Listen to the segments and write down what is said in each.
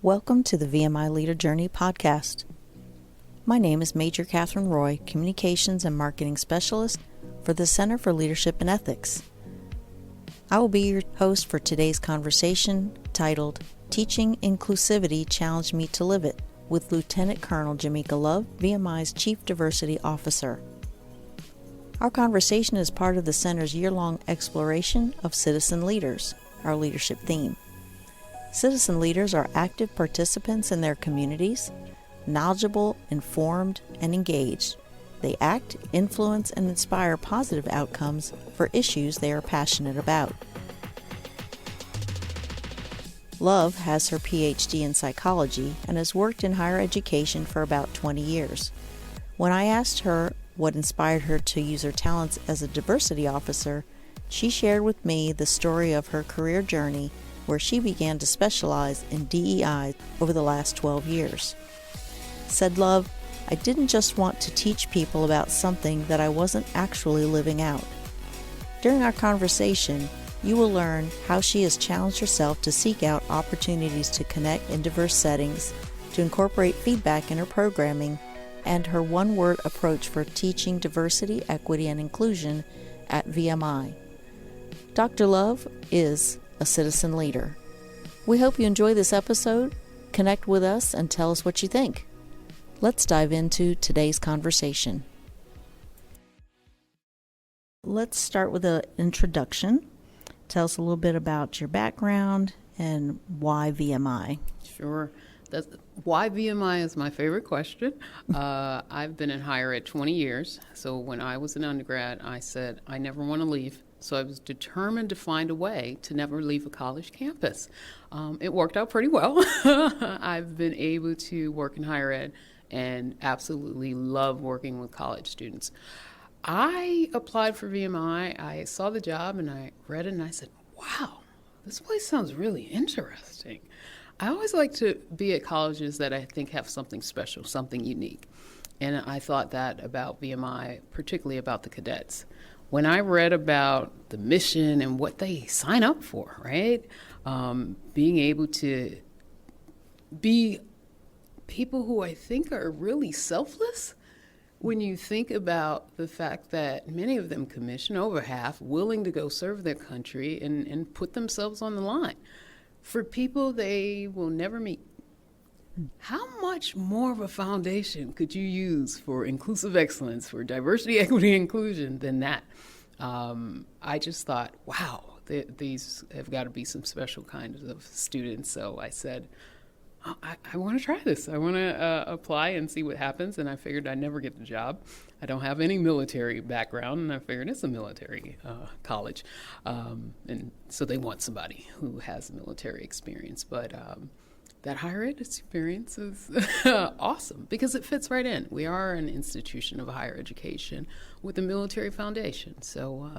Welcome to the VMI Leader Journey podcast. My name is Major Catherine Roy, Communications and Marketing Specialist for the Center for Leadership and Ethics. I will be your host for today's conversation titled Teaching Inclusivity Challenged Me to Live It with Lieutenant Colonel Jamaica Love, VMI's Chief Diversity Officer. Our conversation is part of the Center's year-long exploration of citizen leaders, our leadership theme. Citizen leaders are active participants in their communities, knowledgeable, informed, and engaged. They act, influence, and inspire positive outcomes for issues they are passionate about. Love has her PhD in psychology and has worked in higher education for about 20 years. When I asked her what inspired her to use her talents as a diversity officer, she shared with me the story of her career journey where she began to specialize in DEI over the last 12 years. Said Love, I didn't just want to teach people about something that I wasn't actually living out. During our conversation, you will learn how she has challenged herself to seek out opportunities to connect in diverse settings, to incorporate feedback in her programming, and her one-word approach for teaching diversity, equity, and inclusion at VMI. Dr. Love is a citizen leader. We hope you enjoy this episode. Connect with us and tell us what you think. Let's dive into today's conversation. Let's start with an introduction. Tell us a little bit about your background and why VMI. Sure. Why VMI is my favorite question. I've been in higher ed 20 years. So when I was an undergrad, I said, I never want to leave. So I was determined to find a way to never leave a college campus. It worked out pretty well. I've been able to work in higher ed and absolutely love working with college students. I applied for VMI. I saw the job and I read it and I said, wow, this place sounds really interesting. I always like to be at colleges that I think have something special, something unique. And I thought that about VMI, particularly about the cadets. When I read about the mission and what they sign up for, right? Being able to be people who I think are really selfless. When you think about the fact that many of them commission, over half, willing to go serve their country and put themselves on the line for people they will never meet. How much more of a foundation could you use for inclusive excellence, for diversity, equity, inclusion than that? I just thought, wow, these have got to be some special kinds of students. So I said, oh, I want to try this. I want to apply and see what happens. And I figured I'd never get the job. I don't have any military background, and I figured it's a military college. And so they want somebody who has military experience. But that higher ed experience is awesome because it fits right in. We are an institution of higher education with a military foundation. So,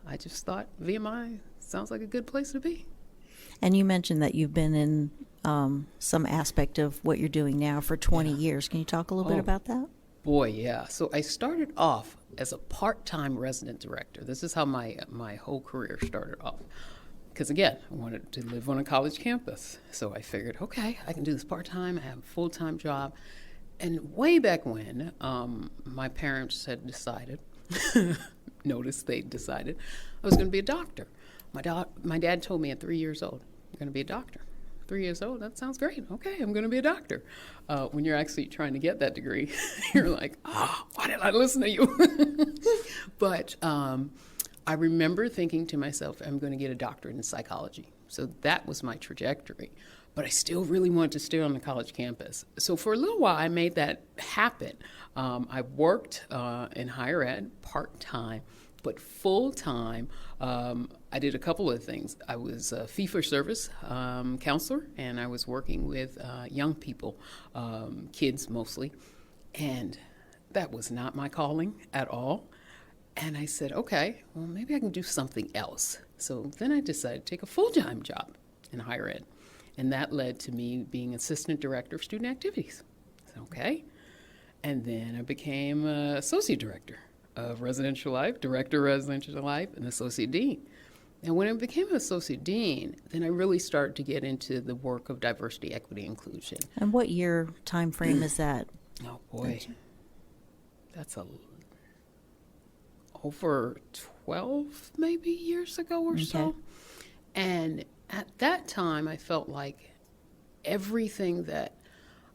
I just thought VMI sounds like a good place to be. And you mentioned that you've been in some aspect of what you're doing now for 20 years. Can you talk a little bit about that? Boy, yeah. So I started off as a part-time resident director. This is how my whole career started off. Because again, I wanted to live on a college campus. So I figured, okay, I can do this part-time, I have a full-time job. And way back when, my parents had decided, notice they decided, I was going to be a doctor. My dad told me at 3 years old, you're going to be a doctor. 3 years old, that sounds great. Okay, I'm going to be a doctor. When you're actually trying to get that degree, you're like, why did I listen to you? But I remember thinking to myself, I'm going to get a doctorate in psychology. So that was my trajectory. But I still really wanted to stay on the college campus. So for a little while, I made that happen. I worked in higher ed part-time, but full-time. I did a couple of things. I was a fee-for-service counselor, and I was working with young people, kids mostly. And that was not my calling at all. And I said, okay, well, maybe I can do something else. So then I decided to take a full-time job in higher ed. And that led to me being assistant director of student activities. I said, okay. And then I became associate director of residential life, director of residential life, and associate dean. And when I became an associate dean, then I really started to get into the work of diversity, equity, inclusion. And what year time frame is that? Oh boy, that's over 12 maybe years ago or so. And at that time, I felt like everything that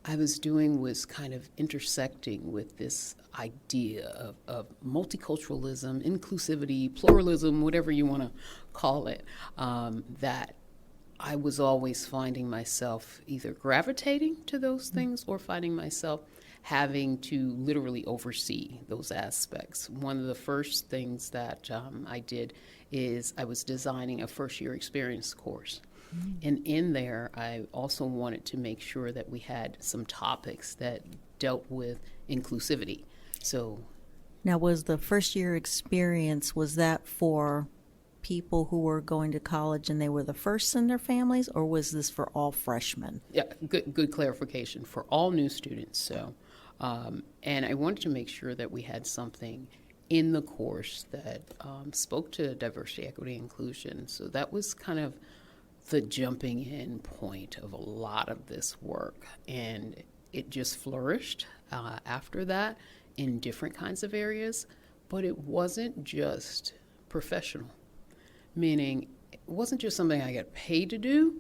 I was doing was kind of intersecting with this idea of multiculturalism, inclusivity, pluralism, whatever you want to call it, that I was always finding myself either gravitating to those things or finding myself having to literally oversee those aspects. One of the first things that I did is I was designing a first-year experience course. And in there, I also wanted to make sure that we had some topics that dealt with inclusivity. So, Now, was the first year experience, was that for people who were going to college and they were the first in their families, or was this for all freshmen? yeah, good clarification for all new students. So, and I wanted to make sure that we had something in the course that spoke to diversity, equity, inclusion. So that was kind of the jumping in point of a lot of this work. And it just flourished after that in different kinds of areas. But it wasn't just professional, meaning it wasn't just something I got paid to do.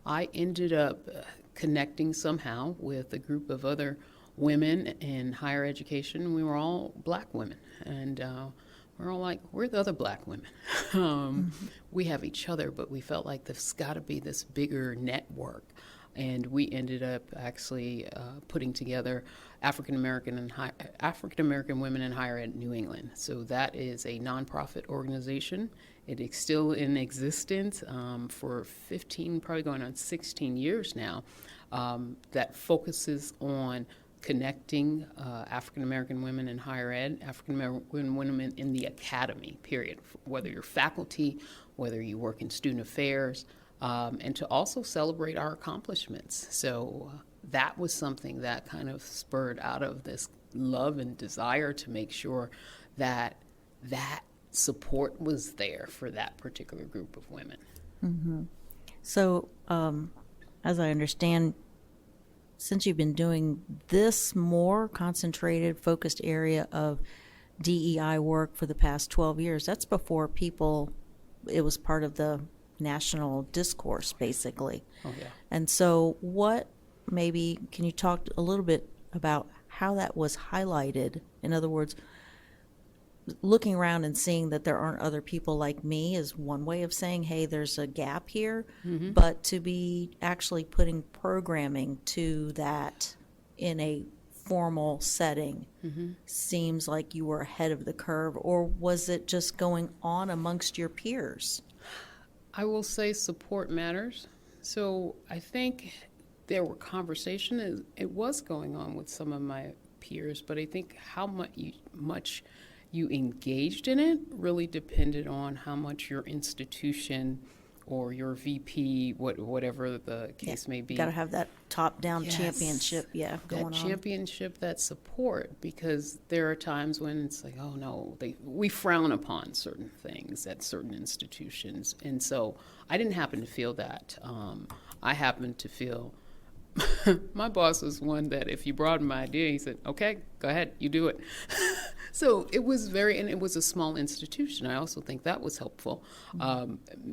I ended up connecting somehow with a group of other women in higher education. We were all black women, and we're all like, we're the other black women. We have each other, but we felt like there's got to be this bigger network. And we ended up actually putting together African American women in higher ed New England. So that is a nonprofit organization. It is still in existence for 15, probably going on 16 years now, that focuses on connecting African American women in higher ed, African American women in the academy, period, whether you're faculty, whether you work in student affairs, and to also celebrate our accomplishments. So that was something that kind of spurred out of this love and desire to make sure that that support was there for that particular group of women. Mm-hmm. So, as I understand, since you've been doing this more concentrated, focused area of DEI work for the past 12 years, that's before it was part of the national discourse, basically. Oh, yeah. And so can you talk a little bit about how that was highlighted? In other words, looking around and seeing that there aren't other people like me is one way of saying, hey, there's a gap here. Mm-hmm. But to be actually putting programming to that in a formal setting seems like you were ahead of the curve, or was it just going on amongst your peers? I will say support matters. So I think there were conversations, it was going on with some of my peers, but I think how much you engaged in it really depended on how much your institution or your VP, whatever the case may be. Got to have that top-down championship, going on. That championship, that support, because there are times when it's like, oh no, we frown upon certain things at certain institutions. And so I didn't happen to feel that. I happened to feel my boss was one that if you brought him my idea, he said, okay, go ahead, you do it. So it was and it was a small institution. I also think that was helpful.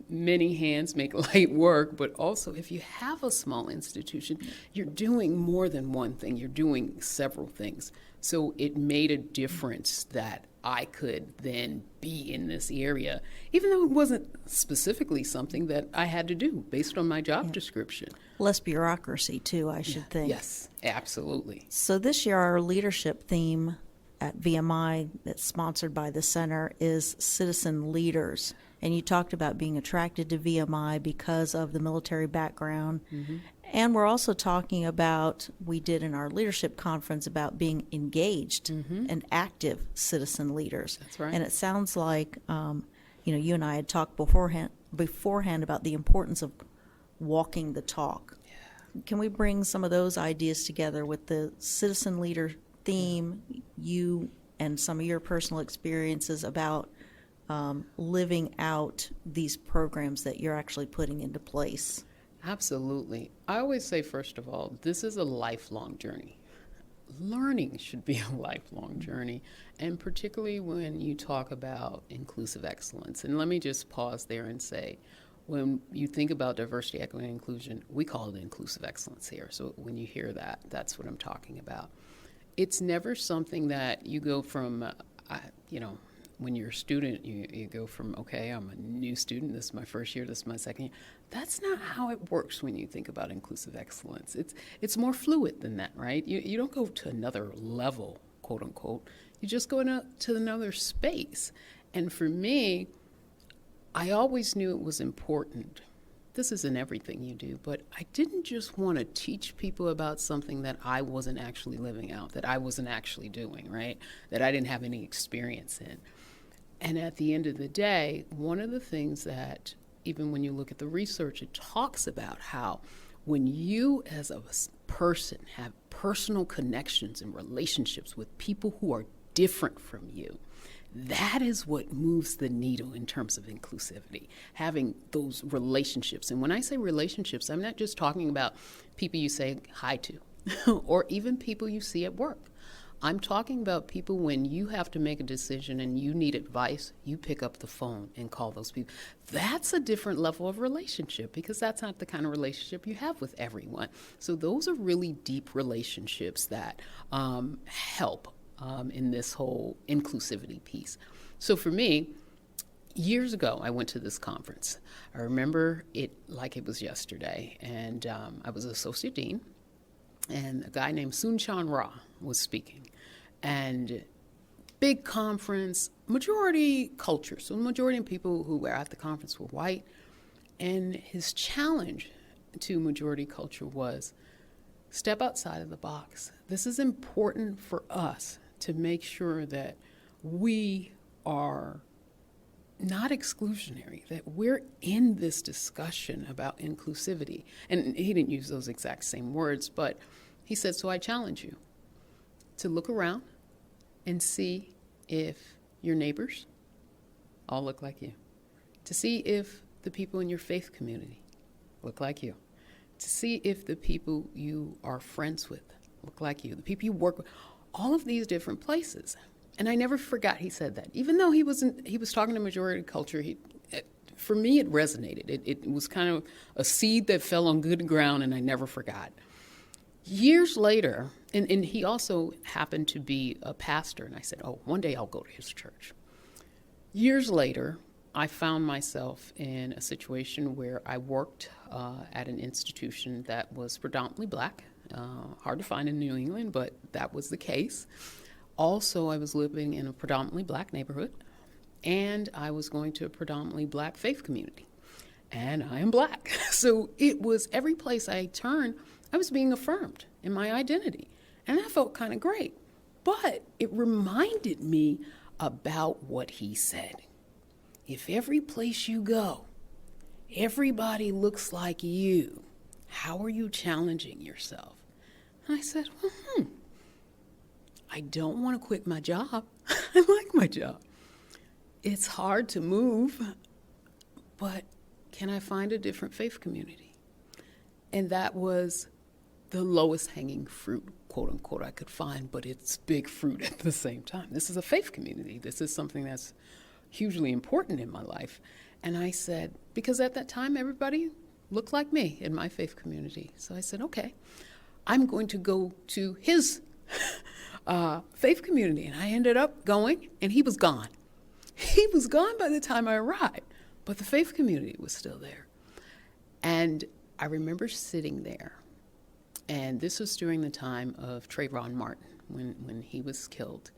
Many hands make light work, but also if you have a small institution, you're doing more than one thing. You're doing several things. So it made a difference that I could then be in this area, even though it wasn't specifically something that I had to do based on my job description. Less bureaucracy, too, I should think. Yes, absolutely. So this year, our leadership theme at VMI that's sponsored by the center is citizen leaders. And you talked about being attracted to VMI because of the military background. Mm-hmm. And we're also talking about, we did in our leadership conference, about being engaged and active citizen leaders. That's right. And it sounds like, you and I had talked beforehand about the importance of walking the talk. Yeah. Can we bring some of those ideas together with the citizen leader theme, you and some of your personal experiences about living out these programs that you're actually putting into place? Absolutely. I always say, first of all, this is a lifelong journey. Learning should be a lifelong journey, and particularly when you talk about inclusive excellence. And let me just pause there and say, when you think about diversity, equity, and inclusion, we call it inclusive excellence here. So when you hear that, that's what I'm talking about. It's never something that you go from, when you're a student, you go from, okay, I'm a new student, this is my first year, this is my second year. That's not how it works when you think about inclusive excellence. It's more fluid than that, right? You don't go to another level, quote unquote. You just go to another space. And for me, I always knew it was important. This isn't everything you do, but I didn't just want to teach people about something that I wasn't actually living out, that I wasn't actually doing, right? That I didn't have any experience in. And at the end of the day, one of the things that, even when you look at the research, it talks about how when you as a person have personal connections and relationships with people who are different from you, that is what moves the needle in terms of inclusivity, having those relationships. And when I say relationships, I'm not just talking about people you say hi to or even people you see at work. I'm talking about people when you have to make a decision and you need advice, you pick up the phone and call those people. That's a different level of relationship because that's not the kind of relationship you have with everyone. So those are really deep relationships that help in this whole inclusivity piece. So for me, years ago, I went to this conference. I remember it like it was yesterday, and I was associate dean, and a guy named Soon-Chan Rah was speaking. And big conference, majority culture. So the majority of people who were at the conference were white. And his challenge to majority culture was step outside of the box. This is important for us to make sure that we are not exclusionary, that we're in this discussion about inclusivity. And he didn't use those exact same words, but he said, so I challenge you to look around and see if your neighbors all look like you, to see if the people in your faith community look like you, to see if the people you are friends with look like you, the people you work with, all of these different places. And I never forgot he said that. Even though he was talking to majority culture, for me it resonated. It was kind of a seed that fell on good ground, and I never forgot. Years later, and he also happened to be a pastor, and I said, oh, one day I'll go to his church. Years later, I found myself in a situation where I worked at an institution that was predominantly black, hard to find in New England, but that was the case. Also, I was living in a predominantly black neighborhood, and I was going to a predominantly black faith community, and I am black. So it was every place I turned, I was being affirmed in my identity, and that felt kind of great. But it reminded me about what he said. If every place you go, everybody looks like you, how are you challenging yourself? And I said, well, I don't want to quit my job. I like my job. It's hard to move, but can I find a different faith community? And that was the lowest hanging fruit, quote unquote, I could find, but it's big fruit at the same time. This is a faith community. This is something that's hugely important in my life. And I said, because at that time, everybody looked like me in my faith community. So I said, okay, I'm going to go to his faith community. And I ended up going, and he was gone. He was gone by the time I arrived, but the faith community was still there. And I remember sitting there, and this was during the time of Trayvon Martin, when he was killed.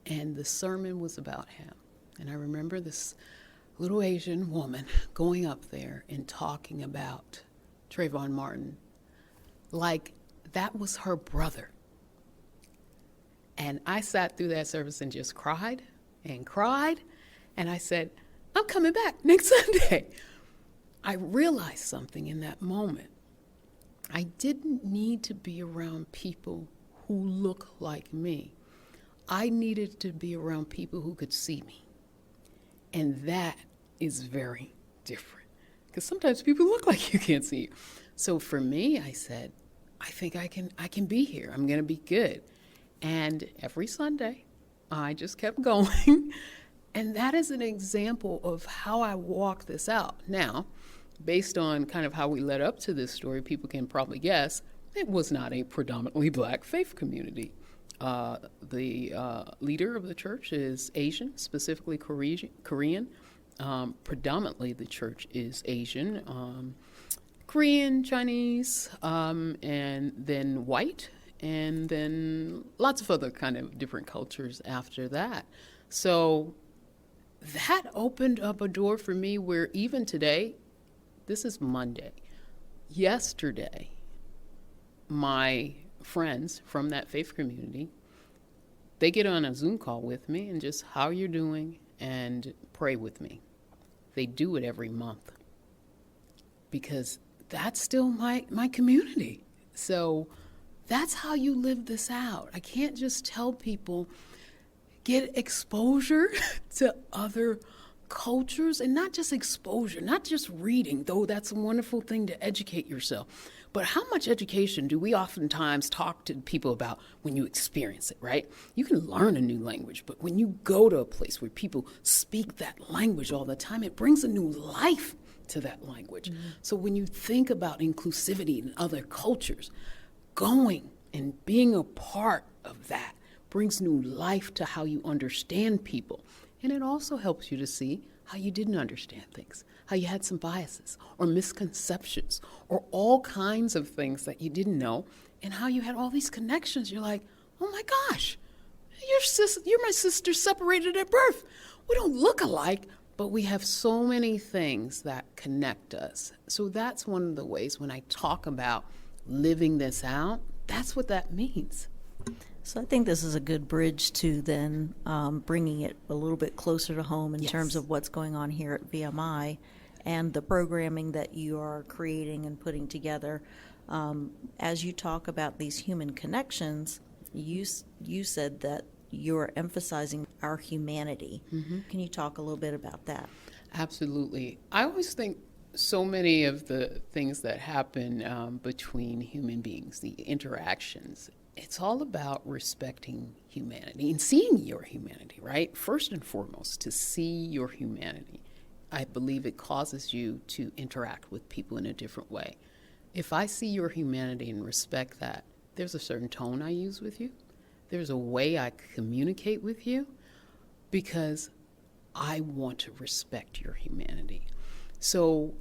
And the sermon was about him. And I remember this little Asian woman going up there and talking about Trayvon Martin like that was her brother. And I sat through that service and just cried and cried. And I said, I'm coming back next Sunday. I realized something in that moment. I didn't need to be around people who look like me. I needed to be around people who could see me. And that is very different because sometimes people look like you can't see you. So for me, I said, I think I can be here. I'm going to be good. And every Sunday, I just kept going. And that is an example of how I walk this out. Now, based on kind of how we led up to this story, people can probably guess it was not a predominantly black faith community. The leader of the church is Asian, specifically Korean. Predominantly, the church is Asian, Korean, Chinese, and then white, and then lots of other kind of different cultures after that. So that opened up a door for me where even today, this is Monday, yesterday, my friends from that faith community, they get on a Zoom call with me and just, how you're doing, and pray with me. They do it every month because that's still my community. So that's how you live this out. I can't just tell people, get exposure to other cultures, and not just exposure, not just reading, though that's a wonderful thing to educate yourself. But how much education do we oftentimes talk to people about when you experience it, right? You can learn a new language, but when you go to a place where people speak that language all the time, it brings a new life to that language. Mm-hmm. So when you think about inclusivity in other cultures, going and being a part of that brings new life to how you understand people. And it also helps you to see how you didn't understand things, how you had some biases or misconceptions or all kinds of things that you didn't know, and how you had all these connections. You're like, oh my gosh, you're my sister separated at birth. We don't look alike, but we have so many things that connect us. So that's one of the ways when I talk about living this out, that's what that means. So I think this is a good bridge to then bringing it a little bit closer to home in terms of what's going on here at VMI and the programming that you are creating and putting together. As you talk about these human connections, you said that you're emphasizing our humanity. Mm-hmm. Can you talk a little bit about that? Absolutely. I always think so many of the things that happen between human beings, the interactions, it's all about respecting humanity and seeing your humanity, right? First and foremost, to see your humanity. I believe it causes you to interact with people in a different way. If I see your humanity and respect that, there's a certain tone I use with you. There's a way I communicate with you because I want to respect your humanity. So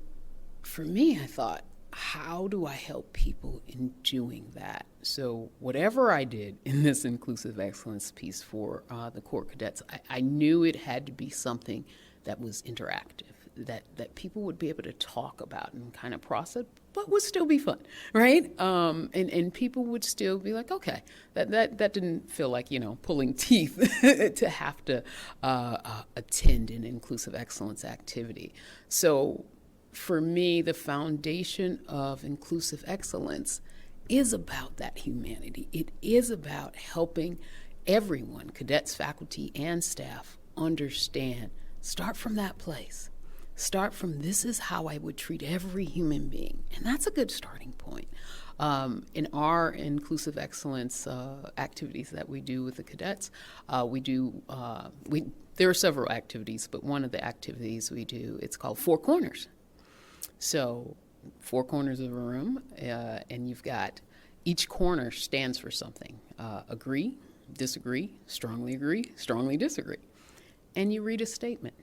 for me, I thought, how do I help people in doing that? So whatever I did in this inclusive excellence piece for the Corps Cadets, I knew it had to be something that was interactive, that people would be able to talk about and kind of process, but would still be fun, right? And people would still be like, okay, that didn't feel like, pulling teeth to have to attend an inclusive excellence activity. So for me, the foundation of inclusive excellence is about that humanity. It is about helping everyone, cadets, faculty, and staff, understand. Start from that place. Start from, this is how I would treat every human being. And that's a good starting point. In our inclusive excellence activities that we do with the cadets, there are several activities, but one of the activities we do, it's called Four Corners. So 4 corners of a room, and you've got, each corner stands for something. Agree, disagree, strongly disagree. And you read a statement.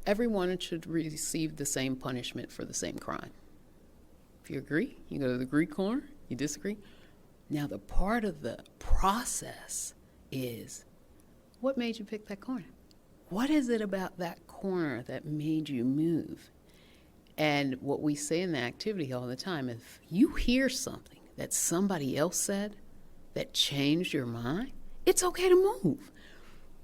Everyone should receive the same punishment for the same crime. If you agree, you go to the agree corner, you disagree. Now the part of the process is, what made you pick that corner? What is it about that corner that made you move? And what we say in the activity all the time, if you hear something that somebody else said that changed your mind, it's okay to move.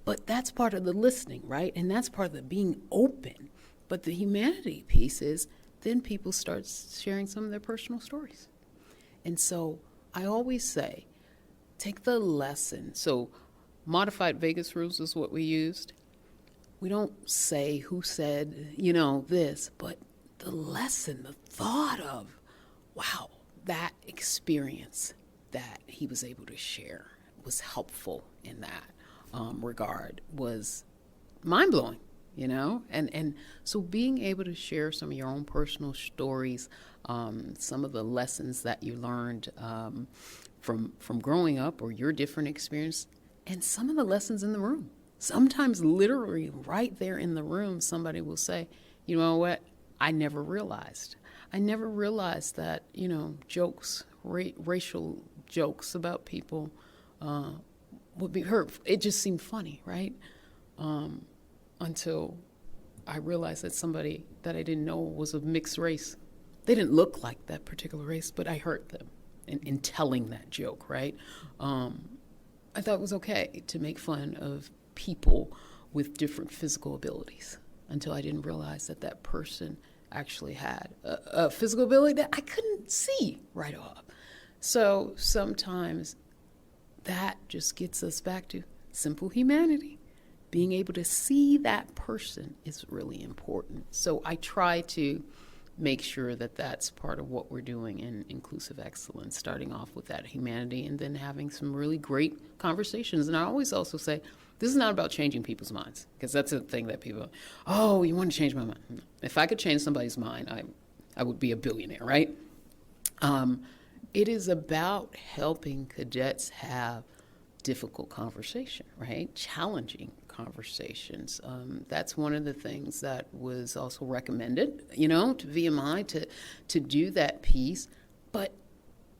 But that's part of the listening, right? And that's part of the being open. But the humanity piece is then people start sharing some of their personal stories. And so I always say, take the lesson. So modified Vegas rules is what we used. we don't say who said, this, but the lesson, the thought of, wow, that experience that he was able to share was helpful in that regard, was mind-blowing, and so being able to share some of your own personal stories, some of the lessons that you learned from growing up, or your different experience, and some of the lessons in the room. Sometimes literally right there in the room, somebody will say, you know what, I never realized that, jokes, racial jokes about people would be hurtful. It just seemed funny, right? Until I realized that somebody that I didn't know was of mixed race. They didn't look like that particular race, but I hurt them in telling that joke, right? I thought it was okay to make fun of people with different physical abilities, until I didn't realize that that person actually had a physical ability that I couldn't see right off. So sometimes that just gets us back to simple humanity. Being able to see that person is really important. So I try to make sure that that's part of what we're doing in Inclusive Excellence, starting off with that humanity and then having some really great conversations. And I always also say, this is not about changing people's minds, because that's a thing that people, oh, you want to change my mind. If I could change somebody's mind, I would be a billionaire, right? It is about helping cadets have difficult conversation, right? Challenging conversations. That's one of the things that was also recommended, to VMI to do that piece. But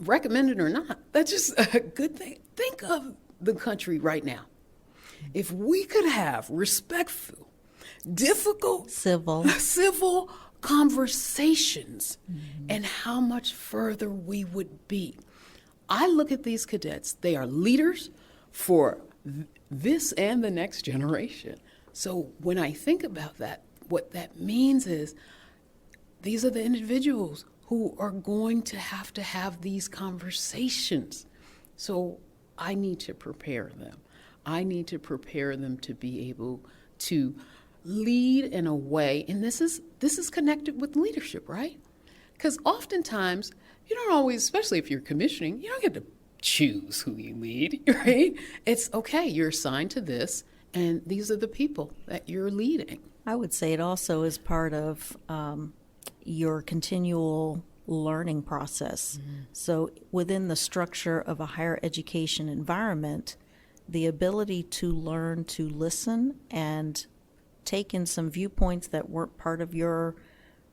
recommended or not, that's just a good thing. Think of the country right now. If we could have respectful, difficult, civil conversations, and how much further we would be. I look at these cadets, they are leaders for this and the next generation. So when I think about that, what that means is these are the individuals who are going to have these conversations. So I need to prepare them. I need to prepare them to be able to lead in a way, and this is connected with leadership, right? Because oftentimes you don't always, especially if you're commissioning, you don't get to choose who you lead, right? It's okay, you're assigned to this, and these are the people that you're leading. I would say it also is part of your continual learning process. So within the structure of a higher education environment, the ability to learn to listen and take in some viewpoints that weren't part of your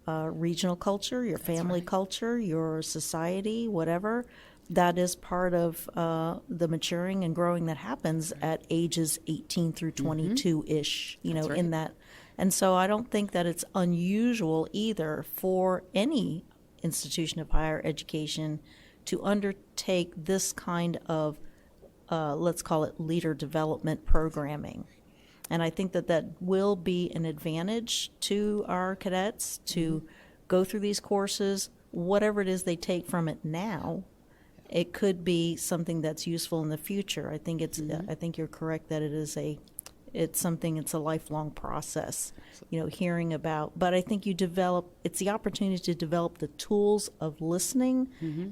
regional culture, your family culture, your society, whatever, that is part of the maturing and growing that happens at ages 18 through 22-ish, in that. And so I don't think that it's unusual either for any institution of higher education to undertake this kind of let's call it leader development programming. And I think that will be an advantage to our cadets to go through these courses. Whatever it is they take from it now, it could be something that's useful in the future. I think I think you're correct that it's a lifelong process, hearing about. But I think it's the opportunity to develop the tools of listening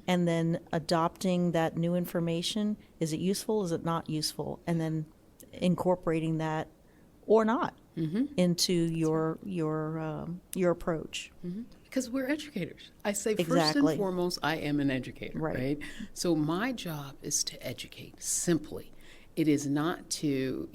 and then adopting that new information. Is it useful? Is it not useful? And then incorporating that or not into your approach. Because we're educators. I say first and foremost, I am an educator, right? So my job is to educate simply. It is not to,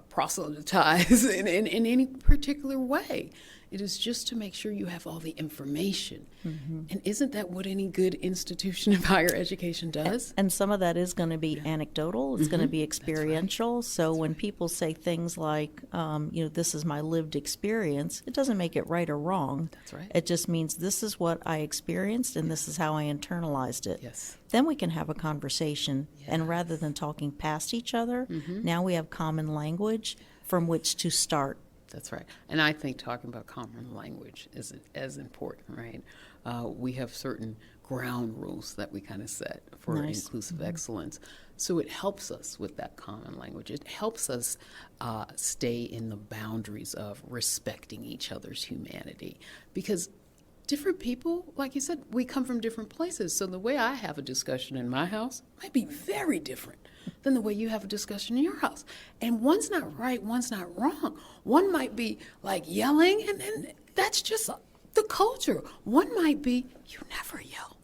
proselytize in any particular way. It is just to make sure you have all the information. And isn't that what any good institution of higher education does? And some of that is going to be anecdotal. It's going to be experiential. So when people say things like, this is my lived experience, it doesn't make it right or wrong. That's right. It just means this is what I experienced and this is how I internalized it. Yes. Then we can have a conversation. Yes. And rather than talking past each other, now we have common language from which to start. That's right. And I think talking about common language is as important, right? We have certain ground rules that we kind of set for Nice. inclusive excellence. So it helps us with that common language. It helps us stay in the boundaries of respecting each other's humanity. Because different people, like you said, we come from different places. So the way I have a discussion in my house might be very different than the way you have a discussion in your house. And one's not right, one's not wrong. One might be like yelling, and that's just the culture. One might be, you never yell.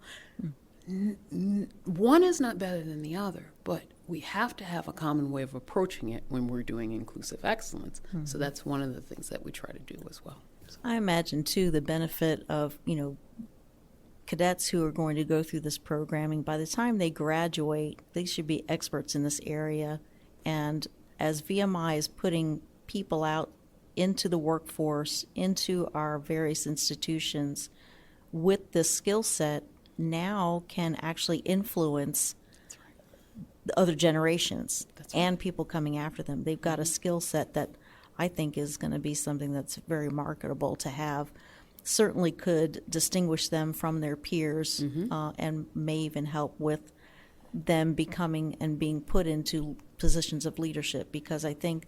One is not better than the other, but we have to have a common way of approaching it when we're doing inclusive excellence. So that's one of the things that we try to do as well. I imagine, too, the benefit of, cadets who are going to go through this programming, by the time they graduate, they should be experts in this area. And as VMI is putting people out into the workforce, into our various institutions with this skill set, now can actually influence the other generations and people coming after them. They've got a skill set that I think is going to be something that's very marketable to have. Certainly could distinguish them from their peers, and may even help with them becoming and being put into positions of leadership, because I think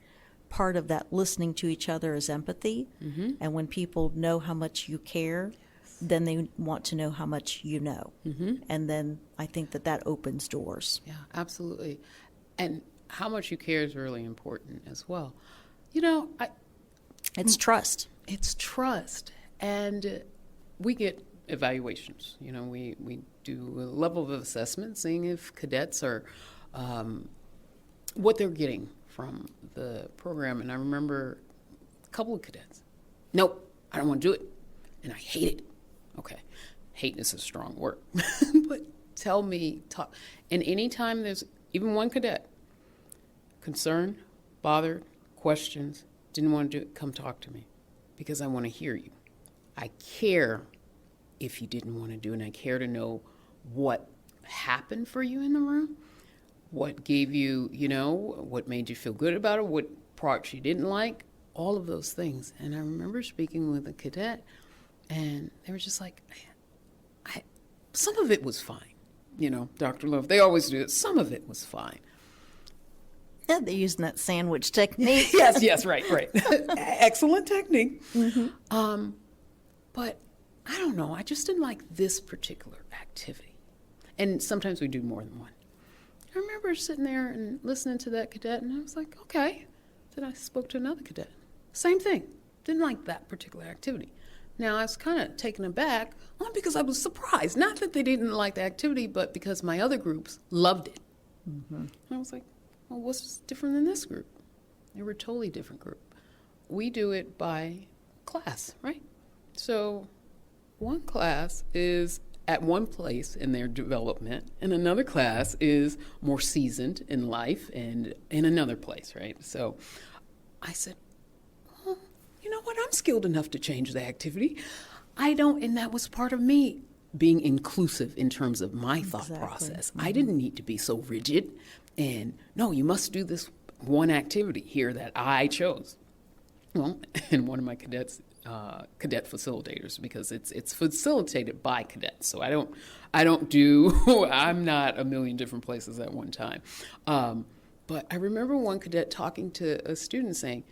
part of that listening to each other is empathy. And when people know how much you care, then they want to know how much you know. And then I think that opens doors. Yeah, absolutely. And how much you care is really important as well. It's trust. It's trust. And we get evaluations. We do a level of assessment, seeing if cadets are, what they're getting from the program. And I remember a couple of cadets, nope, I don't want to do it. And I hate it. Okay, hate is a strong word. But talk. And anytime there's even one cadet, concerned, bothered, questions, didn't want to do it, come talk to me, because I want to hear you. I care if you didn't want to do it, and I care to know what happened for you in the room, what gave you, what made you feel good about it, what parts you didn't like, all of those things. And I remember speaking with a cadet, and they were just like, some of it was fine. Dr. Love, they always do it. Some of it was fine. Yeah, they're using that sandwich technique. yes, right. Excellent technique. But I don't know. I just didn't like this particular activity. And sometimes we do more than one. I remember sitting there and listening to that cadet, and I was like, okay. Then I spoke to another cadet. Same thing. Didn't like that particular activity. Now, I was kind of taken aback, only because I was surprised. Not that they didn't like the activity, but because my other groups loved it. And I was like, well, what's different than this group? They were a totally different group. We do it by class, right? So one class is at one place in their development, and another class is more seasoned in life and in another place, right? So I said, well, you know what? I'm skilled enough to change the activity. And that was part of me being inclusive in terms of my thought process. I didn't need to be so rigid and, no, you must do this one activity here that I chose. Well, and one of my cadet facilitators, because it's facilitated by cadets. So I'm not a million different places at one time. But I remember one cadet talking to a student saying,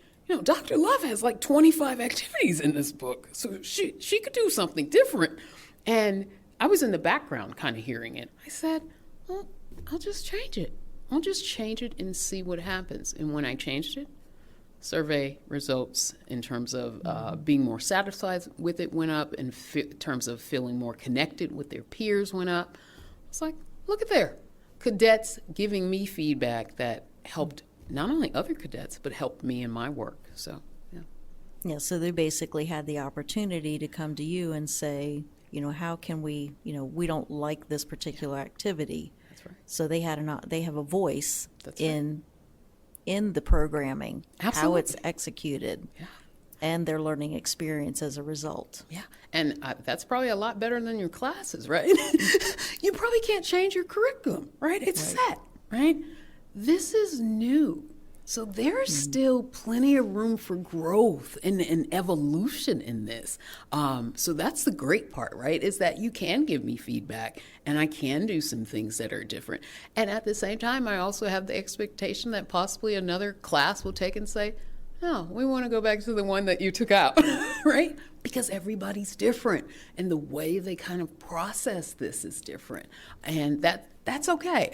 Dr. Love has like 25 activities in this book, so she could do something different. And I was in the background kind of hearing it. I said, well, I'll just change it. I'll just change it and see what happens. And when I changed it, survey results in terms of being more satisfied with it went up, and in terms of feeling more connected with their peers went up. It's like, look at there. Cadets giving me feedback that helped not only other cadets, but helped me in my work. So, yeah. Yeah, so they basically had the opportunity to come to you and say, how can we, we don't like this particular activity. That's right. So they have a voice That's right. in the programming, Absolutely. how it's executed, Yeah. and their learning experience as a result. Yeah, and that's probably a lot better than your classes, right? You probably can't change your curriculum, right? It's set, right? This is new. So there's still plenty of room for growth and evolution in this. So that's the great part, right? Is that you can give me feedback and I can do some things that are different. And at the same time, I also have the expectation that possibly another class will take and say, no, we want to go back to the one that you took out, right? Because everybody's different and the way they kind of process this is different. And that's okay.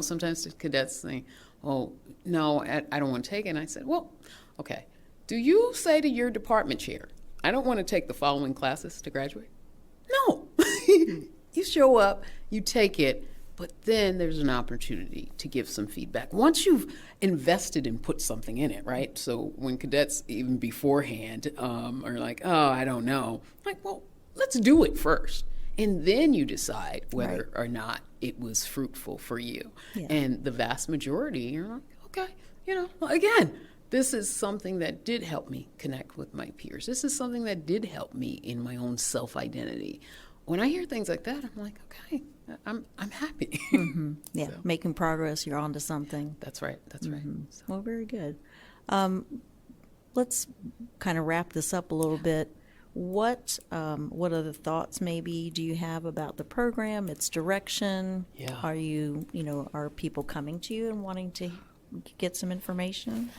Sometimes the cadets think, oh, no, I don't want to take it. And I said, well, okay. Do you say to your department chair, I don't want to take the following classes to graduate? No. You show up, you take it, but then there's an opportunity to give some feedback. Once you've invested and put something in it, right? So when cadets, even beforehand, are like, oh, I don't know. Like, well, let's do it first. And then you decide whether or not it was fruitful for you. Yeah. And the vast majority, you're like, okay, again, this is something that did help me connect with my peers. This is something that did help me in my own self-identity. When I hear things like that, I'm like, okay, I'm happy. Mm-hmm. Yeah, so. Making progress, you're onto something. That's right. Right. So. Well, very good. Let's kind of wrap this up a little bit. What other thoughts maybe do you have about the program, its direction? Yeah. Are people coming to you and wanting to get some information?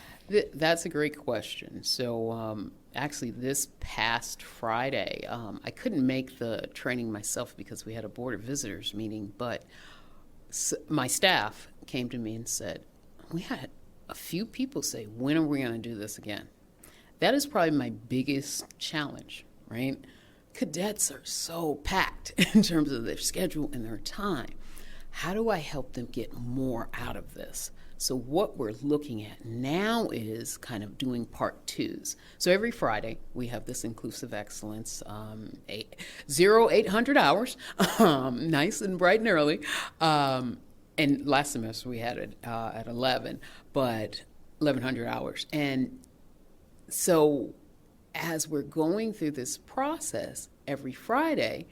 That's a great question. So actually this past Friday, I couldn't make the training myself because we had a Board of Visitors meeting, but my staff came to me and said, we had a few people say, when are we going to do this again? That is probably my biggest challenge, right? Cadets are so packed in terms of their schedule and their time. How do I help them get more out of this? So what we're looking at now is kind of doing part twos. So every Friday, we have this Inclusive Excellence, 800 hours, nice and bright and early. And last semester we had it at 11, but 1,100 hours. And so as we're going through this process every Friday,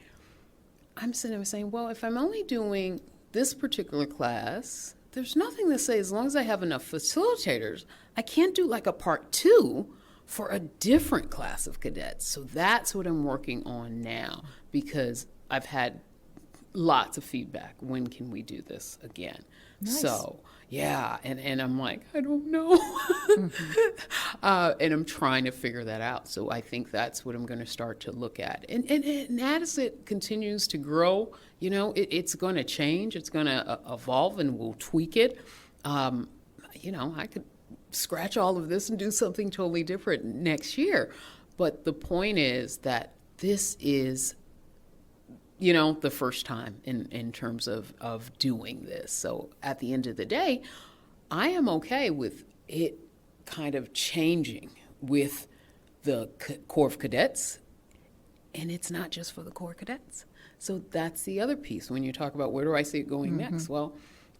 I'm sitting there saying, well, if I'm only doing this particular class, there's nothing to say as long as I have enough facilitators, I can't do like a part two for a different class of cadets. So that's what I'm working on now because I've had lots of feedback. When can we do this again? Nice. So, yeah, and I'm like, I don't know. And I'm trying to figure that out. So I think that's what I'm going to start to look at. And as it continues to grow, it's going to change. It's going to evolve, and we'll tweak it. I could scratch all of this and do something totally different next year. But the point is that this is the first time in terms of doing this. So at the end of the day, I am okay with it kind of changing with the Corps of Cadets, and it's not just for the Corps of Cadets. So that's the other piece when you talk about where do I see it going next? Well,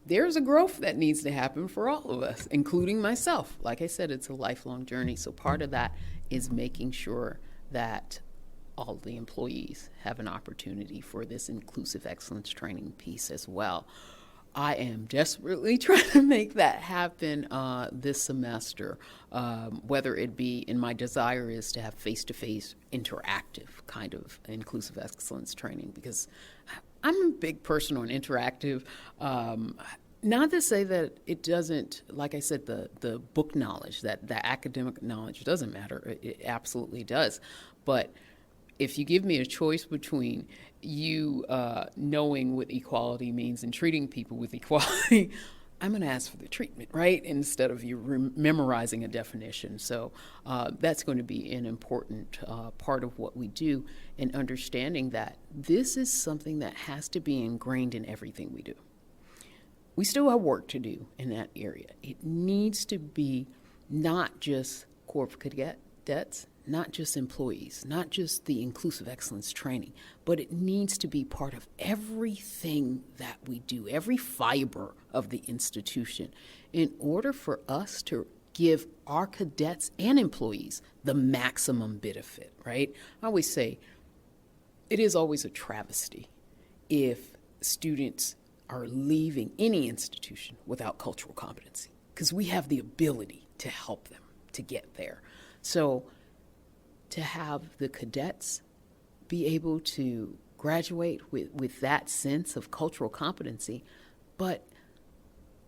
there's a growth that needs to happen for all of us, including myself. Like I said, it's a lifelong journey. So part of that is making sure that all the employees have an opportunity for this inclusive excellence training piece as well. I am desperately trying to make that happen this semester, whether it be, and my desire is to have face-to-face interactive kind of inclusive excellence training, because I'm a big person on interactive. Not to say that it doesn't, like I said, the book knowledge, that the academic knowledge doesn't matter. It absolutely does. But if you give me a choice between you knowing what equality means and treating people with equality, I'm going to ask for the treatment, right? Instead of you memorizing a definition. So that's going to be an important part of what we do, and understanding that this is something that has to be ingrained in everything we do. We still have work to do in that area. It needs to be not just Corps of Cadets, not just employees, not just the inclusive excellence training, but it needs to be part of everything that we do, every fiber of the institution, in order for us to give our cadets and employees the maximum benefit, right? I always say it is always a travesty if students are leaving any institution without cultural competency, because we have the ability to help them to get there. So to have the cadets be able to graduate with that sense of cultural competency, but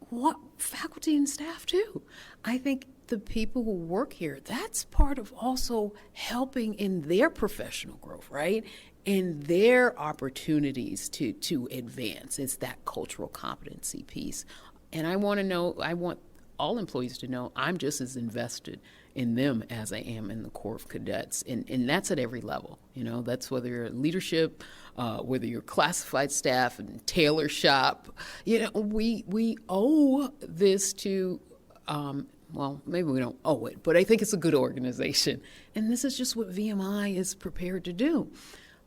what faculty and staff too. I think the people who work here, that's part of also helping in their professional growth, right? In their opportunities to advance. It's that cultural competency piece. And I want all employees to know I'm just as invested in them as I am in the Corps of Cadets. And that's at every level. That's whether you're leadership, whether you're classified staff and tailor shop. We owe this to, well, maybe we don't owe it, but I think it's a good organization. And this is just what VMI is prepared to do.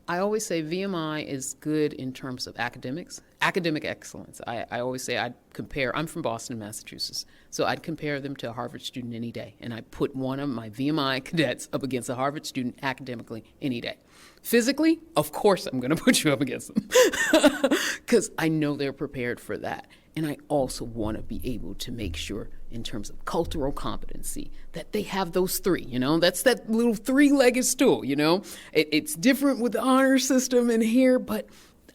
I always say VMI is good in terms of academic excellence. I always say I'm from Boston, Massachusetts, so I'd compare them to a Harvard student any day. And I put one of my VMI cadets up against a Harvard student academically any day. Physically, of course I'm going to put you up against them because I know they're prepared for that. And I also want to be able to make sure in terms of cultural competency that they have those three, that's that little three-legged stool, It's different with the honor system in here, but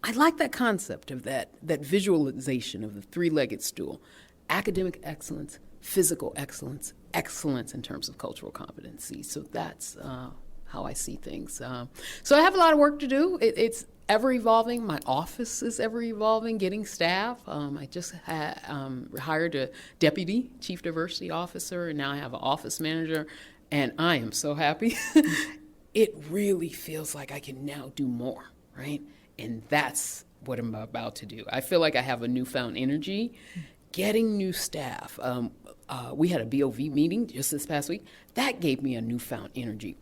I like that concept of that visualization of the three-legged stool. Academic excellence, physical excellence, excellence in terms of cultural competency. So that's how I see things. So I have a lot of work to do. It's ever evolving. My office is ever evolving, getting staff. I just hired a deputy chief diversity officer, and now I have an office manager, and I am so happy. It really feels like I can now do more, right? And that's what I'm about to do. I feel like I have a newfound energy. Getting new staff. We had a BOV meeting just this past week. That gave me a newfound energy.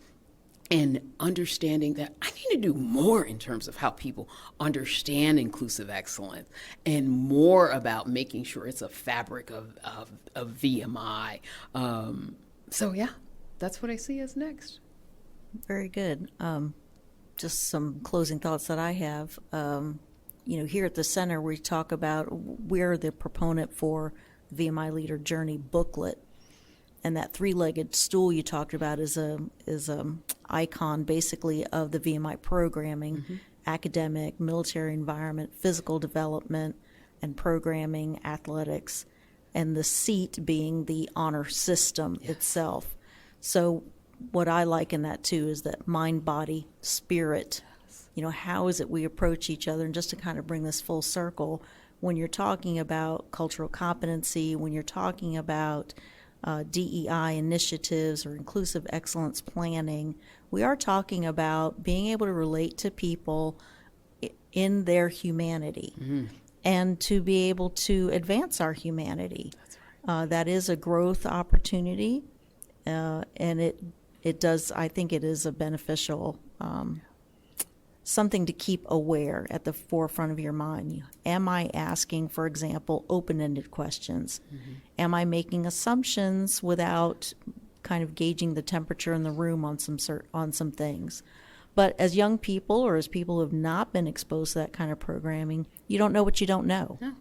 And understanding that I need to do more in terms of how people understand inclusive excellence and more about making sure it's a fabric of VMI. So yeah, that's what I see as next. Very good. Just some closing thoughts that I have. Here at the center, we talk about, we're the proponent for VMI Leader Journey booklet. And that three-legged stool you talked about is a icon basically of the VMI programming, academic, military environment, physical development, and programming, athletics, and the seat being the honor system itself. So what I like in that too is that mind, body, spirit. How is it we approach each other? And just to kind of bring this full circle, when you're talking about cultural competency, when you're talking about DEI initiatives or inclusive excellence planning, we are talking about being able to relate to people in their humanity and to be able to advance our humanity. That's right. That is a growth opportunity, and it does, I think it is a beneficial something to keep aware at the forefront of your mind. Am I asking, for example, open-ended questions? Am I making assumptions without kind of gauging the temperature in the room on some things? But as young people or as people who have not been exposed to that kind of programming, you don't know what you don't know. No.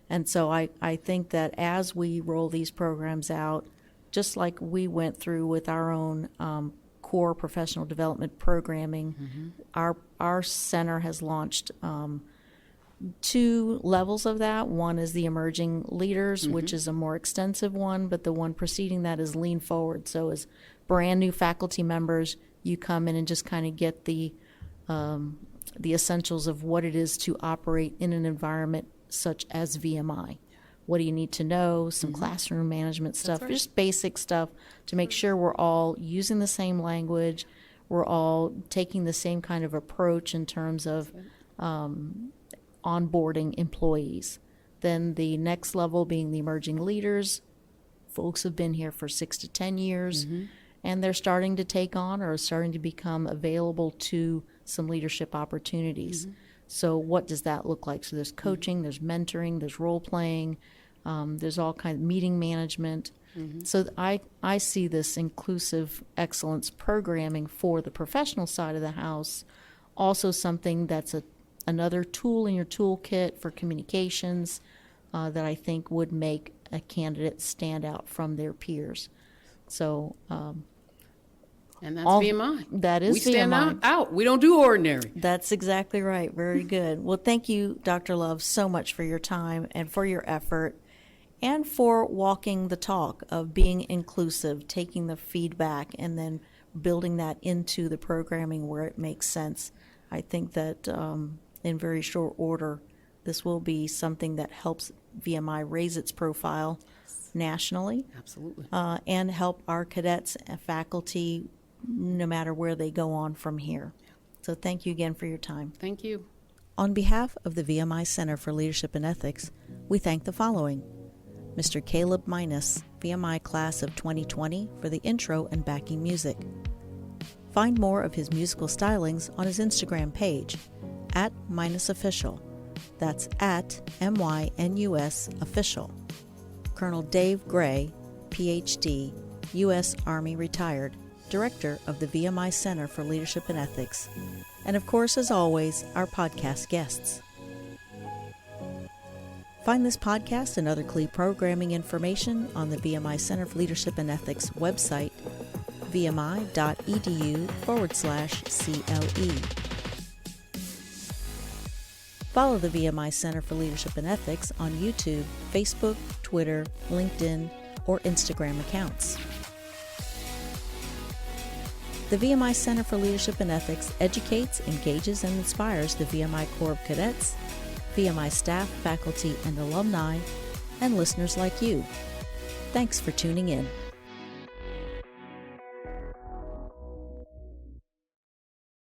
And so I think that as we roll these programs out, just like we went through with our own core professional development programming, our center has launched 2 levels of that. One is the emerging leaders, which is a more extensive one, but the one preceding that is Lean Forward. So as brand new faculty members, you come in and just kind of get the essentials of what it is to operate in an environment such as VMI. What do you need to know? Some classroom management stuff, right. Just basic stuff to make sure we're all using the same language, we're all taking the same kind of approach in terms of onboarding employees. Then the next level being the emerging leaders. Folks have been here for 6 to 10 years, and they're starting to take on or starting to become available to some leadership opportunities. So what does that look like? So there's coaching, there's mentoring, there's role playing, there's all kinds of meeting management. So I see this inclusive excellence programming for the professional side of the house also something that's another tool in your toolkit for communications that I think would make a candidate stand out from their peers. So And that's VMI. That is we stand VMI. out. We don't do ordinary. That's exactly right. Very good. Well, thank you, Dr. Love, so much for your time and for your effort and for walking the talk of being inclusive, taking the feedback, and then building that into the programming where it makes sense. I think that in very short order, this will be something that helps VMI raise its profile nationally. Absolutely. And help our cadets and faculty no matter where they go on from here. So thank you again for your time. Thank you. On behalf of the VMI Center for Leadership and Ethics, we thank the following: Mr. Caleb Minus, VMI Class of 2020, for the intro and backing music. Find more of his musical stylings on his Instagram page, @MinusOfficial. That's @MYNUS Official. Colonel Dave Gray, PhD, U.S. Army retired, Director of the VMI Center for Leadership and Ethics. And of course, as always, our podcast guests. Find this podcast and other CLE programming information on the VMI Center for Leadership and Ethics website, vmi.edu/CLE. Follow the VMI Center for Leadership and Ethics on YouTube, Facebook, Twitter, LinkedIn, or Instagram accounts. The VMI Center for Leadership and Ethics educates, engages, and inspires the VMI Corps of Cadets, VMI staff, faculty, and alumni, and listeners like you. Thanks for tuning in.